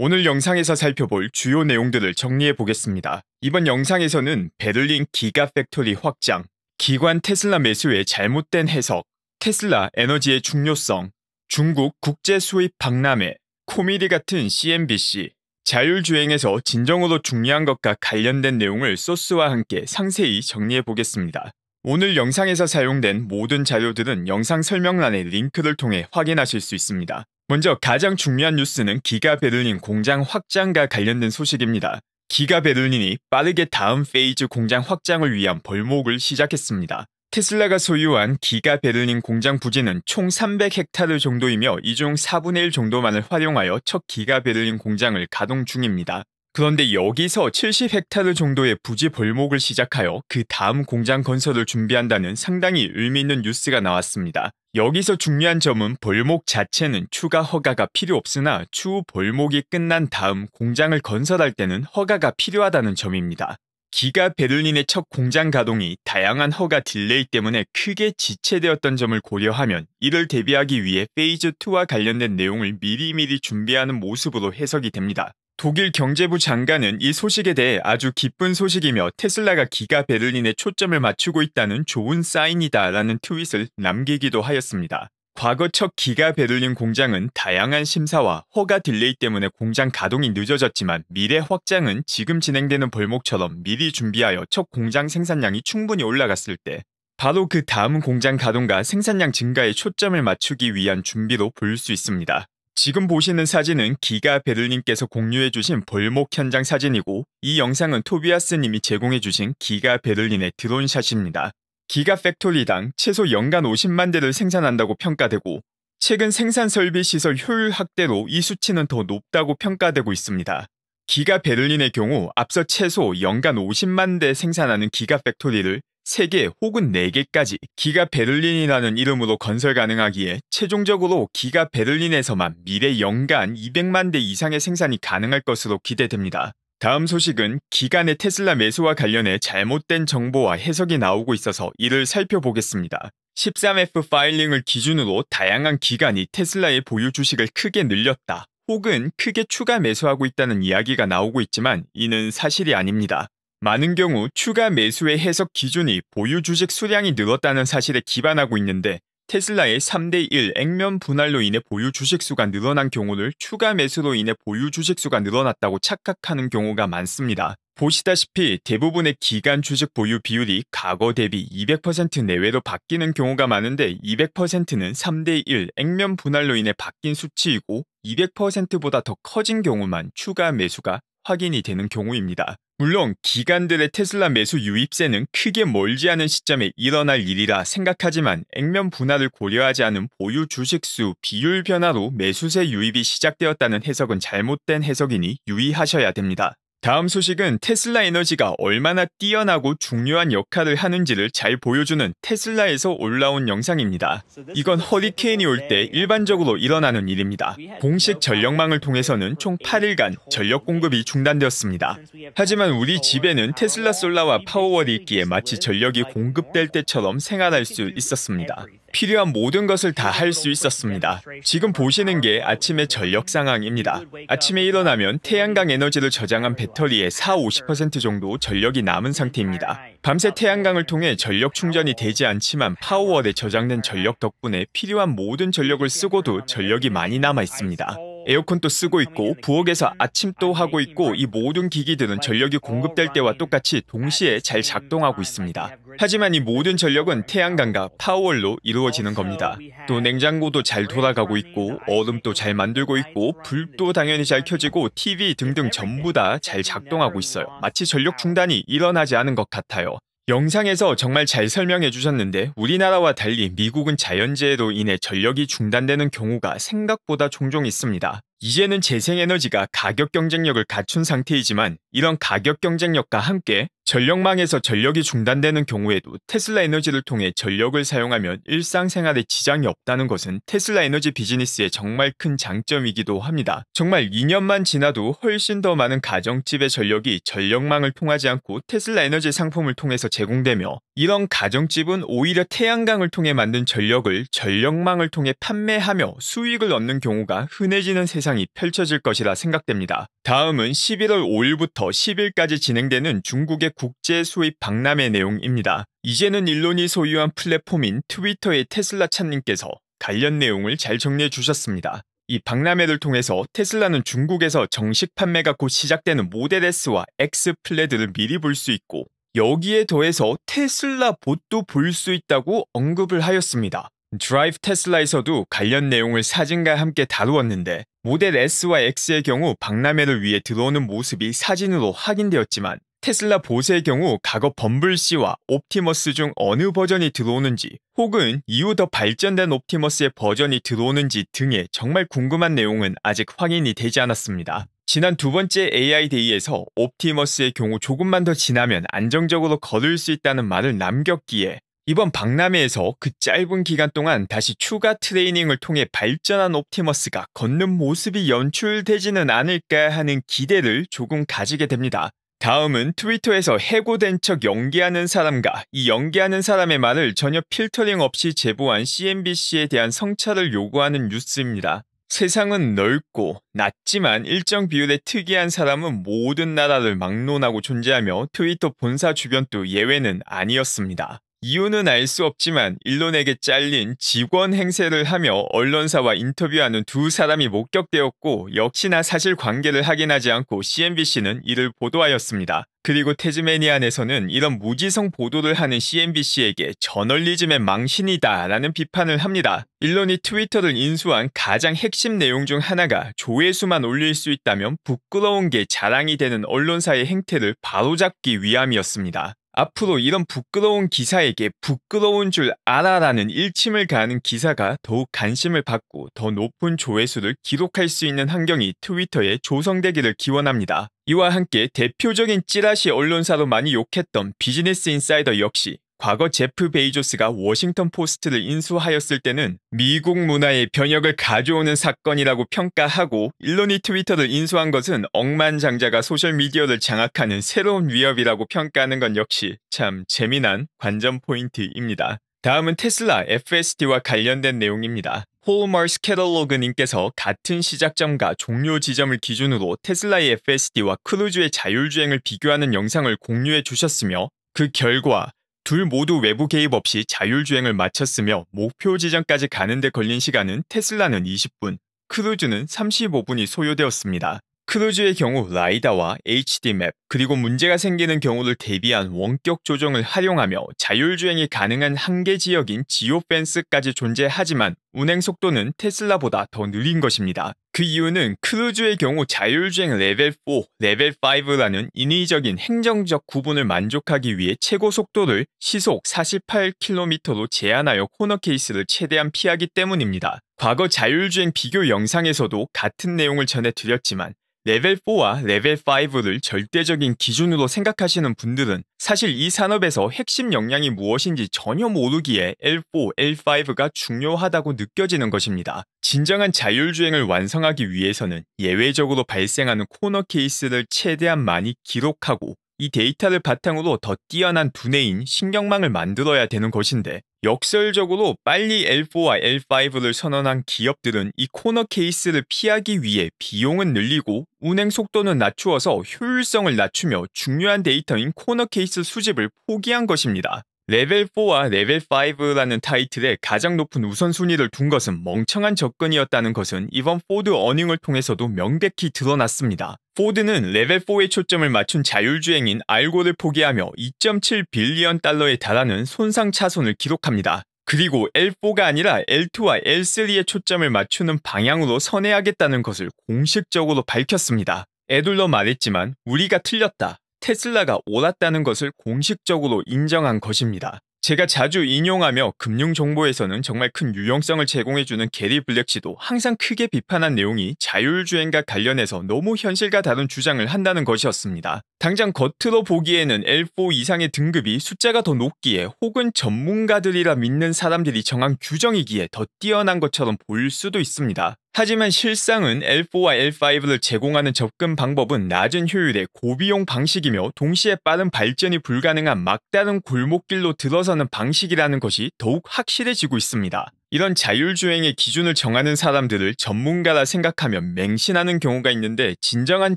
오늘 영상에서 살펴볼 주요 내용들을 정리해 보겠습니다. 이번 영상에서는 베를린 기가팩토리 확장, 기관 테슬라 매수의 잘못된 해석, 테슬라 에너지의 중요성, 중국 국제 수입 박람회, 코미디 같은 CNBC, 자율주행에서 진정으로 중요한 것과 관련된 내용을 소스와 함께 상세히 정리해 보겠습니다. 오늘 영상에서 사용된 모든 자료들은 영상 설명란의 링크를 통해 확인하실 수 있습니다. 먼저 가장 중요한 뉴스는 기가 베를린 공장 확장과 관련된 소식입니다. 기가 베를린이 빠르게 다음 페이즈 공장 확장을 위한 벌목을 시작했습니다. 테슬라가 소유한 기가 베를린 공장 부지는 총 300헥타르 정도이며 이 중 4분의 1 정도만을 활용하여 첫 기가 베를린 공장을 가동 중입니다. 그런데 여기서 70헥타르 정도의 부지 벌목을 시작하여 그 다음 공장 건설을 준비한다는 상당히 의미 있는 뉴스가 나왔습니다. 여기서 중요한 점은 벌목 자체는 추가 허가가 필요 없으나 추후 벌목이 끝난 다음 공장을 건설할 때는 허가가 필요하다는 점입니다. 기가 베를린의 첫 공장 가동이 다양한 허가 딜레이 때문에 크게 지체되었던 점을 고려하면 이를 대비하기 위해 페이즈 2와 관련된 내용을 미리미리 준비하는 모습으로 해석이 됩니다. 독일 경제부 장관은 이 소식에 대해 아주 기쁜 소식이며 테슬라가 기가 베를린에 초점을 맞추고 있다는 좋은 사인이다 라는 트윗을 남기기도 하였습니다. 과거 첫 기가 베를린 공장은 다양한 심사와 허가 딜레이 때문에 공장 가동이 늦어졌지만 미래 확장은 지금 진행되는 벌목처럼 미리 준비하여 첫 공장 생산량이 충분히 올라갔을 때 바로 그 다음 공장 가동과 생산량 증가에 초점을 맞추기 위한 준비로 볼 수 있습니다. 지금 보시는 사진은 기가 베를린께서 공유해주신 벌목 현장 사진이고 이 영상은 토비아스님이 제공해주신 기가 베를린의 드론샷입니다. 기가 팩토리당 최소 연간 50만 대를 생산한다고 평가되고 최근 생산 설비 시설 효율 확대로 이 수치는 더 높다고 평가되고 있습니다. 기가 베를린의 경우 앞서 최소 연간 50만 대 생산하는 기가 팩토리를 3개 혹은 4개까지 기가 베를린이라는 이름으로 건설 가능하기에 최종적으로 기가 베를린에서만 미래 연간 200만 대 이상의 생산이 가능할 것으로 기대됩니다. 다음 소식은 기간의 테슬라 매수와 관련해 잘못된 정보와 해석이 나오고 있어서 이를 살펴보겠습니다. 13F 파일링을 기준으로 다양한 기관이 테슬라의 보유 주식을 크게 늘렸다 혹은 크게 추가 매수하고 있다는 이야기가 나오고 있지만 이는 사실이 아닙니다. 많은 경우 추가 매수의 해석 기준이 보유 주식 수량이 늘었다는 사실에 기반하고 있는데 테슬라의 3대1 액면 분할로 인해 보유 주식 수가 늘어난 경우를 추가 매수로 인해 보유 주식 수가 늘어났다고 착각하는 경우가 많습니다. 보시다시피 대부분의 기간 주식 보유 비율이 과거 대비 200% 내외로 바뀌는 경우가 많은데 200%는 3대1 액면 분할로 인해 바뀐 수치이고 200%보다 더 커진 경우만 추가 매수가 확인이 되는 경우입니다. 물론 기관들의 테슬라 매수 유입세는 크게 멀지 않은 시점에 일어날 일이라 생각하지만 액면 분할을 고려하지 않은 보유 주식수 비율 변화로 매수세 유입이 시작되었다는 해석은 잘못된 해석이니 유의하셔야 됩니다. 다음 소식은 테슬라 에너지가 얼마나 뛰어나고 중요한 역할을 하는지를 잘 보여주는 테슬라에서 올라온 영상입니다. 이건 허리케인이 올 때 일반적으로 일어나는 일입니다. 공식 전력망을 통해서는 총 8일간 전력 공급이 중단되었습니다. 하지만 우리 집에는 테슬라 솔라와 파워월이 있기에 마치 전력이 공급될 때처럼 생활할 수 있었습니다. 필요한 모든 것을 다 할 수 있었습니다. 지금 보시는 게 아침의 전력 상황입니다. 아침에 일어나면 태양광 에너지를 저장한 배터리의 40~50% 정도 전력이 남은 상태입니다. 밤새 태양광을 통해 전력 충전이 되지 않지만 파워월에 저장된 전력 덕분에 필요한 모든 전력을 쓰고도 전력이 많이 남아 있습니다. 에어컨도 쓰고 있고 부엌에서 아침도 하고 있고 이 모든 기기들은 전력이 공급될 때와 똑같이 동시에 잘 작동하고 있습니다. 하지만 이 모든 전력은 태양광과 파워월로 이루어지는 겁니다. 또 냉장고도 잘 돌아가고 있고 얼음도 잘 만들고 있고 불도 당연히 잘 켜지고 TV 등등 전부 다 잘 작동하고 있어요. 마치 전력 중단이 일어나지 않은 것 같아요. 영상에서 정말 잘 설명해 주셨는데 우리나라와 달리 미국은 자연재해로 인해 전력이 중단되는 경우가 생각보다 종종 있습니다. 이제는 재생에너지가 가격 경쟁력을 갖춘 상태이지만 이런 가격 경쟁력과 함께 전력망에서 전력이 중단되는 경우에도 테슬라 에너지를 통해 전력을 사용하면 일상생활에 지장이 없다는 것은 테슬라 에너지 비즈니스의 정말 큰 장점이기도 합니다. 정말 2년만 지나도 훨씬 더 많은 가정집의 전력이 전력망을 통하지 않고 테슬라 에너지 상품을 통해서 제공되며 이런 가정집은 오히려 태양광을 통해 만든 전력을 전력망을 통해 판매하며 수익을 얻는 경우가 흔해지는 세상이 펼쳐질 것이라 생각됩니다. 다음은 11월 5일부터 10일까지 진행되는 중국의 국제 수입 박람회 내용입니다. 이제는 일론이 소유한 플랫폼인 트위터의 테슬라 차님께서 관련 내용을 잘 정리해 주셨습니다. 이 박람회를 통해서 테슬라는 중국에서 정식 판매가 곧 시작되는 모델 S와 X 플레드를 미리 볼 수 있고 여기에 더해서 테슬라 봇도 볼 수 있다고 언급을 하였습니다. 드라이브 테슬라에서도 관련 내용을 사진과 함께 다루었는데 모델 S와 X의 경우 박람회를 위해 들어오는 모습이 사진으로 확인되었지만 테슬라 봇의 경우 과거 범블씨와 옵티머스 중 어느 버전이 들어오는지 혹은 이후 더 발전된 옵티머스의 버전이 들어오는지 등의 정말 궁금한 내용은 아직 확인이 되지 않았습니다. 지난 두 번째 AI 데이에서 옵티머스의 경우 조금만 더 지나면 안정적으로 걸을 수 있다는 말을 남겼기에 이번 박람회에서 그 짧은 기간 동안 다시 추가 트레이닝을 통해 발전한 옵티머스가 걷는 모습이 연출되지는 않을까 하는 기대를 조금 가지게 됩니다. 다음은 트위터에서 해고된 척 연기하는 사람과 이 연기하는 사람의 말을 전혀 필터링 없이 제보한 CNBC에 대한 성찰을 요구하는 뉴스입니다. 세상은 넓고 낮지만 일정 비율의 특이한 사람은 모든 나라를 막론하고 존재하며 트위터 본사 주변도 예외는 아니었습니다. 이유는 알 수 없지만 일론에게 잘린 직원 행세를 하며 언론사와 인터뷰하는 두 사람이 목격되었고 역시나 사실관계를 확인하지 않고 CNBC는 이를 보도하였습니다. 그리고 태즈메니안에서는 이런 무지성 보도를 하는 CNBC에게 저널리즘의 망신이다 라는 비판을 합니다. 일론이 트위터를 인수한 가장 핵심 내용 중 하나가 조회수만 올릴 수 있다면 부끄러운 게 자랑이 되는 언론사의 행태를 바로잡기 위함이었습니다. 앞으로 이런 부끄러운 기사에게 부끄러운 줄 알아라는 일침을 가하는 기사가 더욱 관심을 받고 더 높은 조회수를 기록할 수 있는 환경이 트위터에 조성되기를 기원합니다. 이와 함께 대표적인 찌라시 언론사로 많이 욕했던 비즈니스 인사이더 역시 과거 제프 베이조스가 워싱턴 포스트를 인수하였을 때는 미국 문화의 변혁을 가져오는 사건이라고 평가하고 일론이 트위터를 인수한 것은 억만장자가 소셜미디어를 장악하는 새로운 위협이라고 평가하는 건 역시 참 재미난 관전 포인트입니다. 다음은 테슬라 FSD와 관련된 내용입니다. 폴 마스캐럴로그님께서 같은 시작점과 종료 지점을 기준으로 테슬라의 FSD와 크루즈의 자율주행을 비교하는 영상을 공유해 주셨으며 그 결과 둘 모두 외부 개입 없이 자율주행을 마쳤으며 목표 지점까지 가는데 걸린 시간은 테슬라는 20분, 크루즈는 35분이 소요되었습니다. 크루즈의 경우 라이다와 HD맵 그리고 문제가 생기는 경우를 대비한 원격 조정을 활용하며 자율주행이 가능한 한계 지역인 지오펜스까지 존재하지만 운행 속도는 테슬라보다 더 느린 것입니다. 그 이유는 크루즈의 경우 자율주행 레벨 4, 레벨 5라는 인위적인 행정적 구분을 만족하기 위해 최고 속도를 시속 48km로 제한하여 코너 케이스를 최대한 피하기 때문입니다. 과거 자율주행 비교 영상에서도 같은 내용을 전해드렸지만 레벨 4와 레벨 5를 절대적인 기준으로 생각하시는 분들은 사실 이 산업에서 핵심 역량이 무엇인지 전혀 모르기에 L4, L5가 중요하다고 느껴지는 것입니다. 진정한 자율주행을 완성하기 위해서는 예외적으로 발생하는 코너 케이스를 최대한 많이 기록하고 이 데이터를 바탕으로 더 뛰어난 두뇌인 신경망을 만들어야 되는 것인데 역설적으로 빨리 L4와 L5를 선언한 기업들은 이 코너 케이스를 피하기 위해 비용은 늘리고 운행 속도는 낮추어서 효율성을 낮추며 중요한 데이터인 코너 케이스 수집을 포기한 것입니다. 레벨 4와 레벨 5라는 타이틀에 가장 높은 우선순위를 둔 것은 멍청한 접근이었다는 것은 이번 포드 어닝을 통해서도 명백히 드러났습니다. 포드는 레벨 4에 초점을 맞춘 자율주행인 알고를 포기하며 2.7 빌리언 달러에 달하는 손상 차손을 기록합니다. 그리고 L4가 아니라 L2와 L3에 초점을 맞추는 방향으로 선회하겠다는 것을 공식적으로 밝혔습니다. 애둘러 말했지만 우리가 틀렸다. 테슬라가 옳았다는 것을 공식적으로 인정한 것입니다. 제가 자주 인용하며 금융정보에서는 정말 큰 유용성을 제공해주는 게리 블랙씨도 항상 크게 비판한 내용이 자율주행과 관련해서 너무 현실과 다른 주장을 한다는 것이었습니다. 당장 겉으로 보기에는 L4 이상의 등급이 숫자가 더 높기에 혹은 전문가들이라 믿는 사람들이 정한 규정이기에 더 뛰어난 것처럼 보일 수도 있습니다. 하지만 실상은 L4와 L5를 제공하는 접근 방법은 낮은 효율의 고비용 방식이며 동시에 빠른 발전이 불가능한 막다른 골목길로 들어서는 방식이라는 것이 더욱 확실해지고 있습니다. 이런 자율주행의 기준을 정하는 사람들을 전문가라 생각하면 맹신하는 경우가 있는데 진정한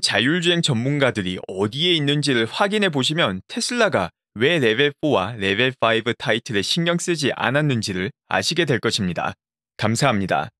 자율주행 전문가들이 어디에 있는지를 확인해 보시면 테슬라가 왜 레벨 4와 레벨 5 타이틀에 신경 쓰지 않았는지를 아시게 될 것입니다. 감사합니다.